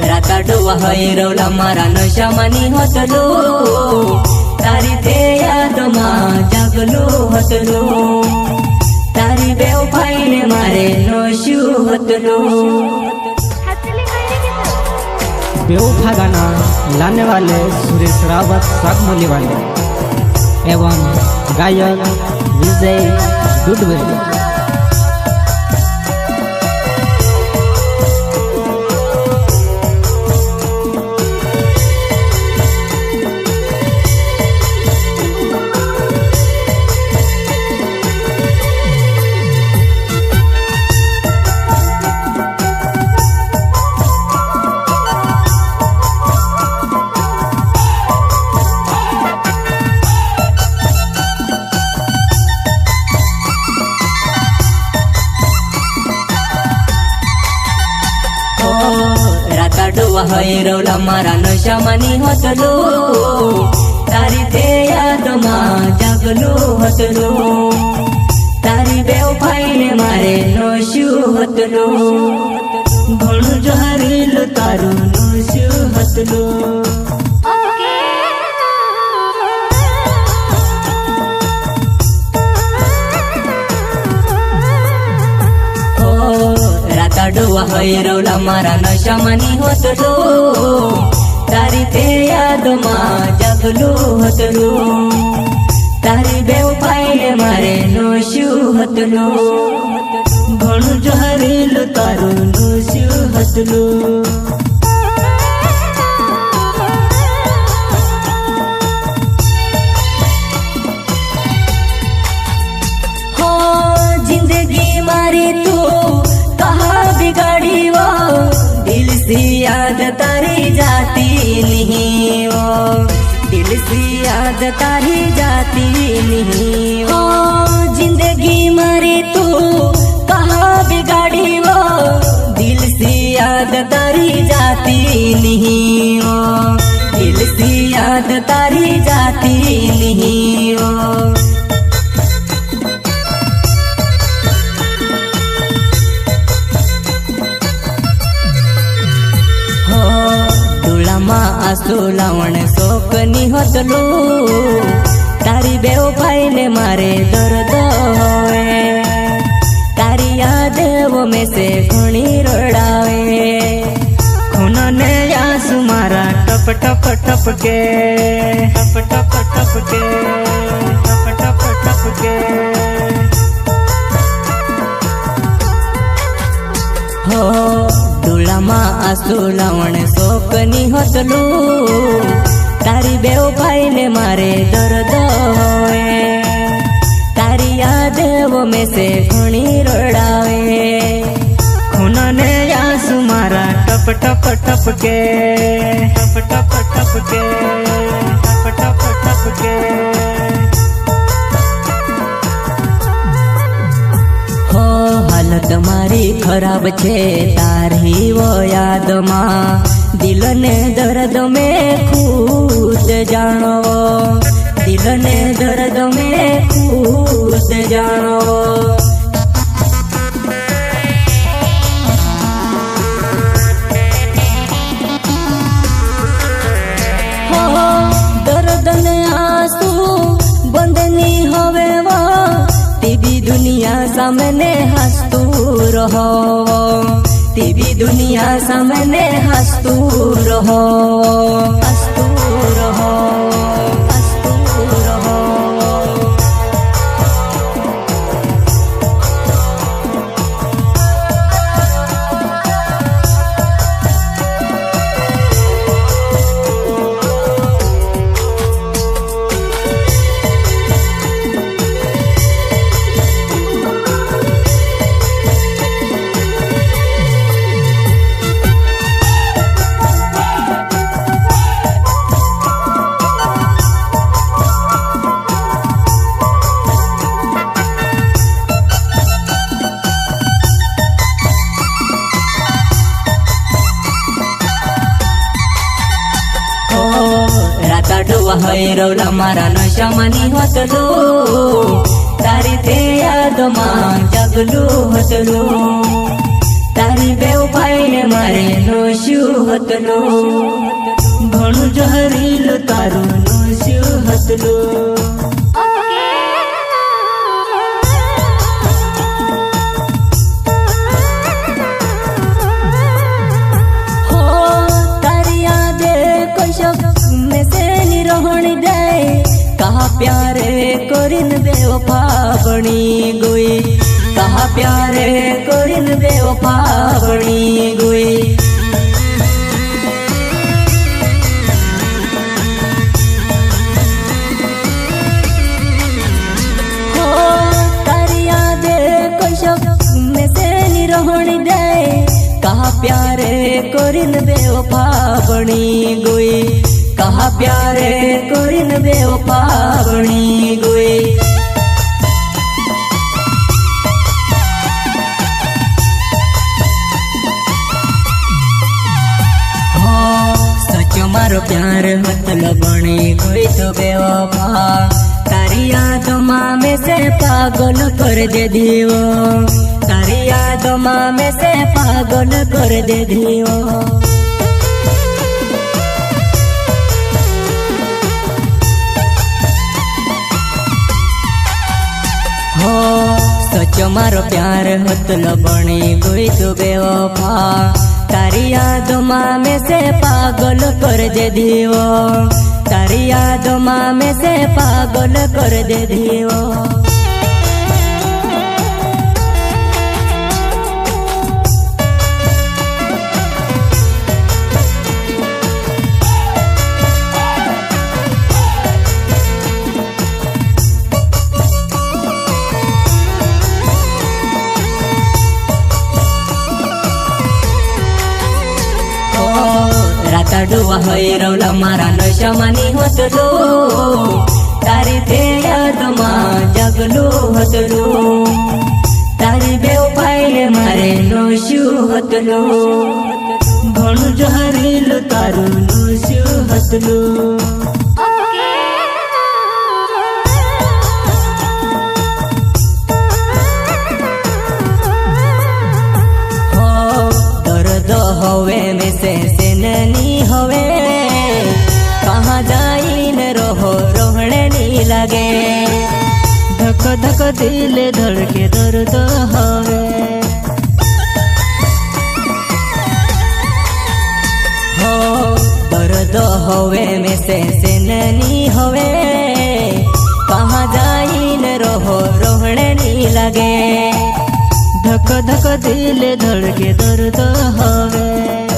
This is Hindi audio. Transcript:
રાતાડું હૈરવલા મારા નશામાંની હોતલું, તારી તે યાદમાં જાગલું હતલું, તારી બેવફાઈને મારે નશ્યું હતલું। बेवफा गाना लाने वाले सुरेश रावत सागमोली वाले एवं गायक विजय दुडवे। રાતાડું હૈરવલા મારા નશામાંની હોતલું, તારી તે યાદમાં જાગલું હતલું, તારી બેવફાઈને મારે નશ્યું હતલું, ઘણું જહરીલું તારું નશ્યું હતલું। રાતાડું હૈરવલા મારા નશામાંની હોતલું, તારી તે યાદમાં જાગલું હતલું, તારી બેવફાઈને મારે નશ્યું હતલું, ઘણું જહરીલું તારું નશ્યું હતલું। हो जिंदगी मारी तू कहाँ बिगाड़ी वो, दिल से याद तारी जाती नहीं वो, दिल से याद तारी जाती नहीं वो, जिंदगी मारी तू कहाँ बिगाड़ी वो, दिल से याद तारी जाती नहीं वो, दिल से याद तारी जाती नहीं वो। आंसू लावण शोकनी होतलूं, तारी बेवफाईने मारे दर्द होवे, तारी यादें में से घणी रड़ावे, खून ने आंसू मारा टप टप टप के, टप टप टप के, टप टप टप के। हो डोळामां आंसू लावण शोकनी होतलूं, तारी बेवफाईने मारे दर्द होवे, तारी यादें में से घणी रड़ावे, खून ने आंसू मारा टप टप टप के, टप टप टप के, टप टप टप के। हो हालत मारी खराब छे तारी वो याद मां, दिल ने दर्द में खुद जानो, दिल ने दर्द में खुद जानो। हो दर्द ने आंसू बंदनी होवे वो, तेवी दुनिया सामने हंसतू रहो, तेवी दुनिया सामने हंसतू रहो, हंसतू रहो, हंसतू रहो। हैरवला मारा नशामानी होतलूं, तारी ते यादमां जागलूं हतलूं, तारी बेवफाईने मारे नश्યું હતલો ઘણું જહરીલું તારું નોશ્યું હતલું कहा प्यारे कोरिन बेवफा बनी गई कहा प्यारे कोरिन बेवफा बनी गई हो तारी यादे कोई शक में से निरोहणी दे कहा प्यारे कोरिन बेवफा बनी गई कहा प्यारे कोरिन बेवफा बनी गई हो सचो मारो प्यार हतल बनी गई तो बेवफा तारी यादों में से पागल कर दे दियो तारी यादों में से पागल कर दे दियो हो सचो मारो प्यार हतल बनी गई तो बेवफा तारी यादों में से पागल कर दे दियो तारी यादों में से पागल कर दे दियो राता डुआ हैरौला मारा नशामानी हतलो तारी ते यादमा जगलो हतलो तारी बेवफाईले मारे नोश्यू हतलो घणुं जहरीलुं तारू नोश्यू हतलो होवे में से ननी होवे कहाँ जाई न रहो रोहणे नी लगे धक धक दिल धड़के दर्द होवे हो दर्द होवे में से ननी होवे कहाँ जाई न रहो रोहणे नी लगे धक धक दिल धड़के दर्द होवे।